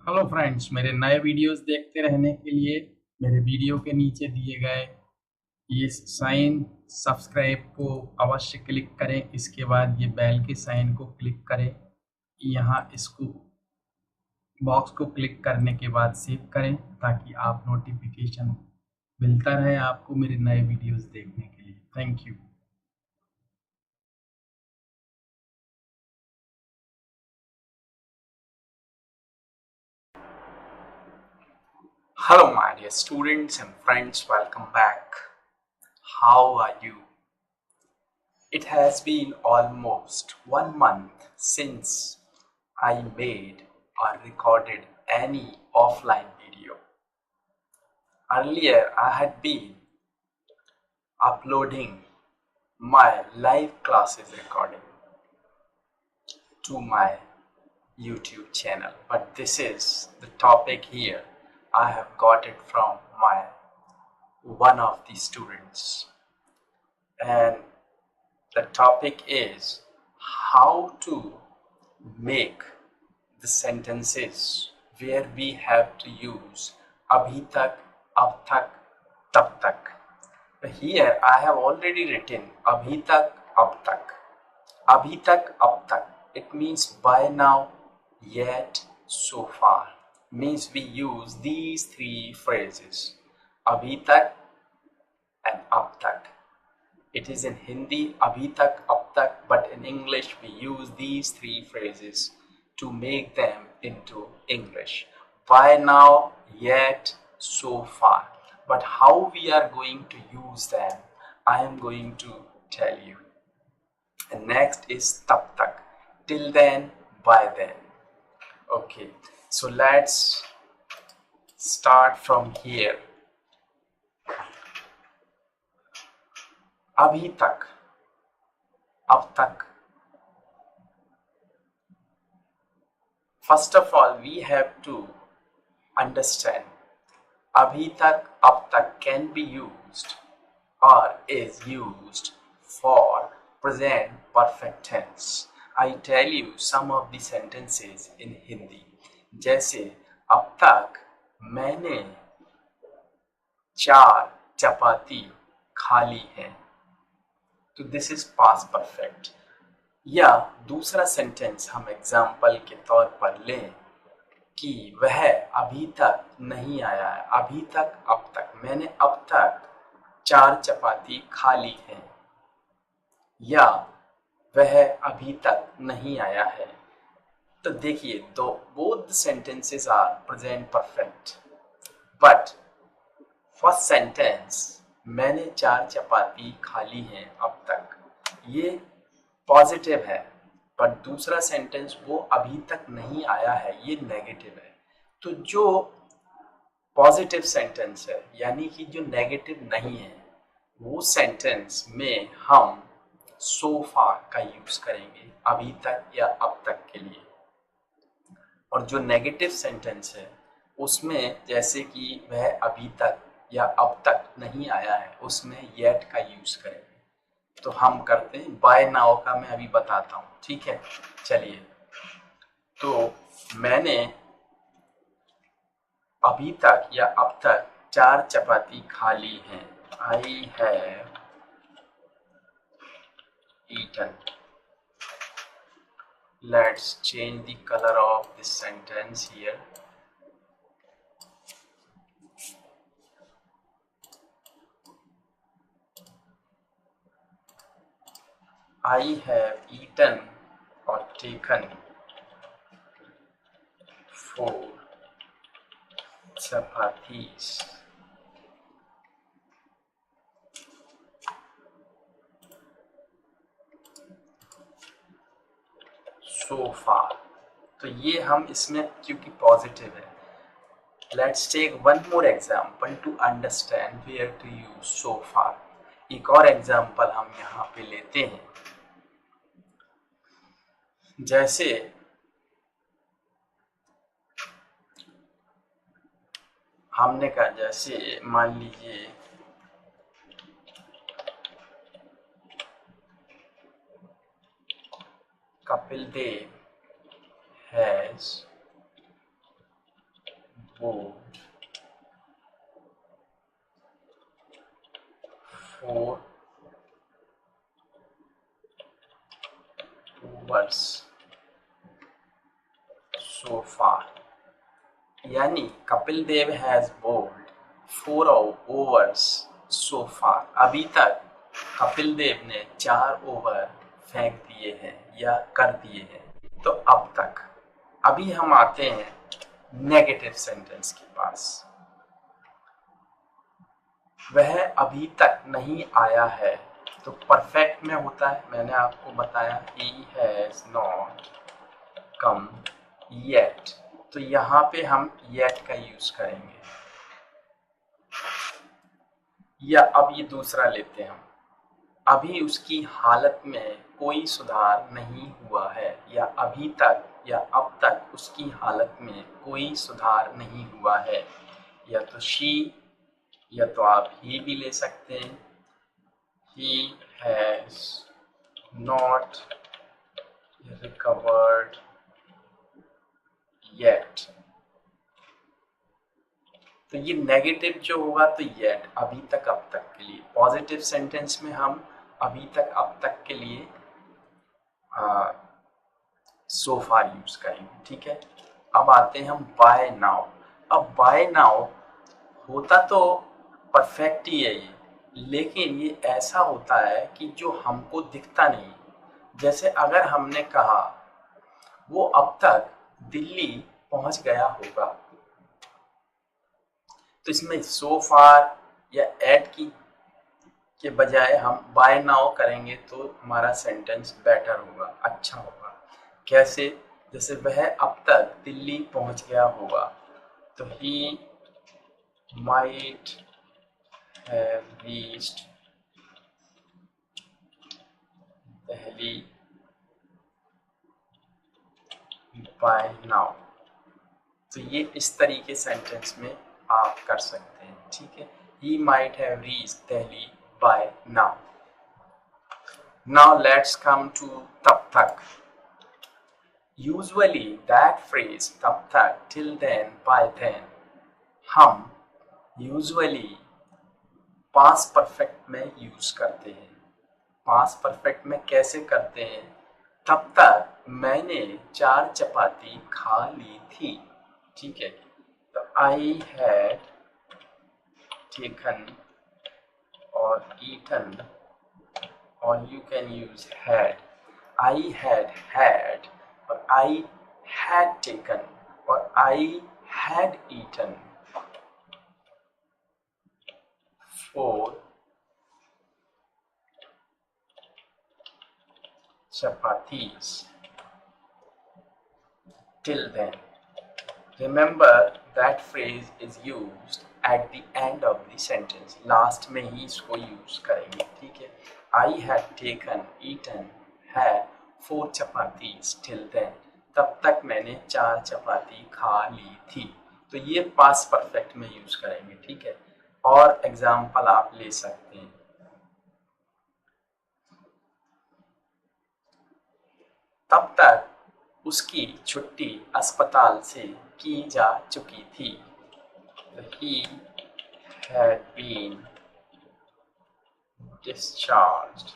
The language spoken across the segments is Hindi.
हेलो फ्रेंड्स, मेरे नए वीडियोस देखते रहने के लिए मेरे वीडियो के नीचे दिए गए ये साइन सब्सक्राइब को अवश्य क्लिक करें। इसके बाद ये बेल के साइन को क्लिक करें। यहाँ इसको बॉक्स को क्लिक करने के बाद सेव करें ताकि आप नोटिफिकेशन मिलता रहे आपको मेरे नए वीडियोस देखने के लिए। Thank you. Hello my dear students and friends, welcome back. How are you? It has been almost 1 month since I made or recorded any offline video. Earlier, I had been uploading my live classes recording to my YouTube channel, but this is the topic here. I have got it from my one of the students, and the topic is how to make the sentences where we have to use abhi tak, ab tak, tab tak. Here I have already written abhi tak, ab tak. Abhi tak, ab tak. It means by now, yet, so far. Means we use these three phrases. Abhi tak and ab tak. It is in Hindi, abhi tak, ab tak, but in English we use these three phrases to make them into English. By now, yet, so far. But how we are going to use them, I am going to tell you. And next is tab tak, till then, by then. Okay, so let's start from here. Abhi tak, ab tak. First of all, we have to understand abhi tak, ab tak can be used or is used for present perfect tense. I tell you some of the sentences in Hindi. जैसे अब तक मैंने 4 चपाती खा ली हैं, तो दिस इज पास्ट परफेक्ट। या दूसरा सेंटेंस हम एग्जाम्पल के तौर पर लें कि वह अभी तक नहीं आया है। अभी तक, अब तक, मैंने अब तक 4 चपाती खा ली हैं, या वह अभी तक नहीं आया है। तो देखिए, दो both sentences are present perfect, but first sentence मैंने 4 चपाती खा ली हैं अब तक, ये पॉजिटिव है, पर दूसरा सेंटेंस वो अभी तक नहीं आया है, ये नेगेटिव है। तो जो पॉजिटिव सेंटेंस है, यानी कि जो नेगेटिव नहीं है, वो सेंटेंस में हम सो फार का यूज करेंगे अभी तक या अब तक के लिए। और जो नेगेटिव सेंटेंस है उसमें जैसे कि वह अभी तक या अब तक नहीं आया है, उसमें येट का यूज करेंगे। तो हम करते हैं बाय नाउ का, मैं अभी बताता हूँ, ठीक है। चलिए, तो मैंने अभी तक या अब तक 4 चपाती खा ली हैं। I have eaten. Let's change the color of this sentence here. I have eaten or taken 4 chapattis. So far. तो ये हम इसमें क्योंकि पॉजिटिव है। Let's take one more example to understand where to use so far. एक और एग्जाम्पल हम यहाँ पे लेते हैं। जैसे हमने कहा, जैसे मान लीजिए Kapil Dev has board for overs so far, यानी Kapil Dev has bold 4 overs so far, अभी तक कपिल देव ने 4 ओवर फेंक दिए हैं या कर दिए हैं। तो अब तक, अभी हम आते हैं नेगेटिव सेंटेंस के पास। वह अभी तक नहीं आया है, तो परफेक्ट में होता है, मैंने आपको बताया, he has not come yet, तो यहाँ पे हम yet का यूज करेंगे। या अब ये दूसरा लेते हैं हम, अभी उसकी हालत में कोई सुधार नहीं हुआ है, या अभी तक या अब तक उसकी हालत में कोई सुधार नहीं हुआ है। या तो she, या तो आप he भी ले सकते हैं, he has not recovered yet। तो ये नेगेटिव जो होगा तो येट, अभी तक अब तक के लिए। पॉजिटिव सेंटेंस में हम अभी तक अब तक के लिए सो फार यूज करेंगे, ठीक है। अब आते हैं हम बाय नाउ। अब बाय नाउ होता तो परफेक्ट ही है ये, लेकिन ये ऐसा होता है कि जो हमको दिखता नहीं। जैसे अगर हमने कहा वो अब तक दिल्ली पहुंच गया होगा, तो इसमें सो फार या एट की के बजाय हम बाय नाउ करेंगे तो हमारा सेंटेंस बेटर होगा, अच्छा होगा। कैसे? जैसे वह अब तक दिल्ली पहुंच गया होगा, तो he might have reached Delhi by now. तो ये इस तरीके सेंटेंस में आप कर सकते हैं, ठीक है। He might have reached Delhi by now. Now let's come to तब तक। Usually that phrase तब तक, till then, by then, हम usually past perfect में यूज करते हैं। past perfect में कैसे करते हैं? तब तक मैंने 4 चपाती खा ली थी, ठीक है। तो I had taken or eaten, or you can use had. I had or I had taken or I had eaten 4 chapatis till then. Remember that phrase is used at the end of the sentence, last में ही इसको यूज करेंगे, ठीक है। I had taken, eaten, had 4 chapatis till then, तब तक मैंने 4 चपाती खा ली थी। तो ये पास्ट परफेक्ट में यूज करेंगे, ठीक है। और एग्जाम्पल आप ले सकते हैं, तब तक उसकी छुट्टी अस्पताल से की जा चुकी थी। He had been discharged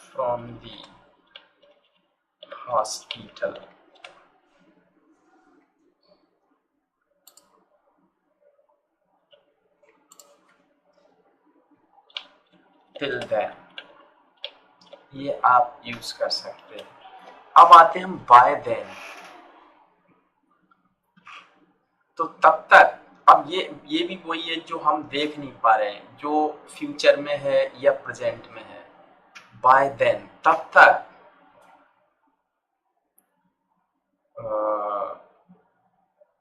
from the hospital till then। ये आप यूज कर सकते हैं। अब आते हैं हम बाय देन। तो तब तक, अब ये भी वही है जो हम देख नहीं पा रहे हैं, जो फ्यूचर में है या प्रेजेंट में है। बाय देन, तब तक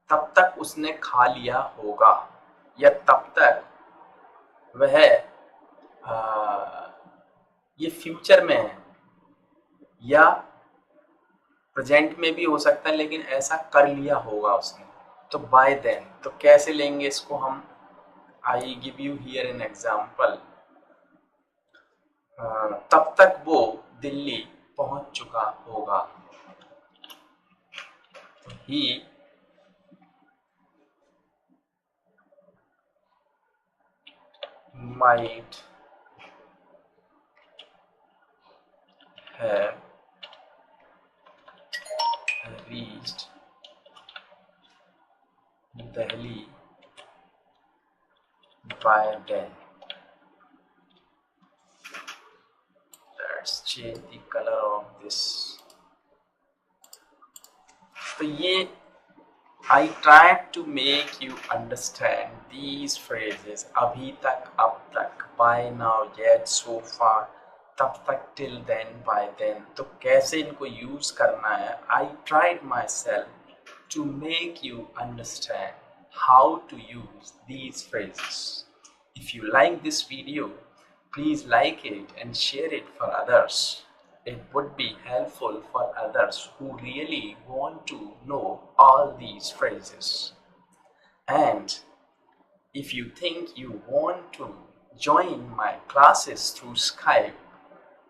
तब तक उसने खा लिया होगा, या तब तक वह ये फ्यूचर में है या प्रेजेंट में भी हो सकता है, लेकिन ऐसा कर लिया होगा उसने। तो बाय देन, तो कैसे लेंगे इसको हम? I give you here an example. तब तक वो दिल्ली पहुंच चुका होगा। ही might have reached Delhi by then. Let's change the color of this. So ये I tried to make you understand these phrases अभी तक, अब तक, by now, yet, so far, तब तक, till then, by then. तो कैसे इनको use करना है? I tried myself to make you understand how to use these phrases. If you like this video, please like it and share it for others. It would be helpful for others who really want to know all these phrases. And if you think you want to join my classes through Skype,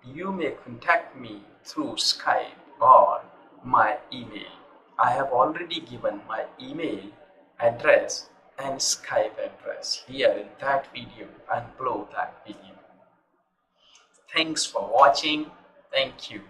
you may contact me through Skype or my email. I have already given my email address and Skype address here in that video and below that video. Thanks for watching. Thank you.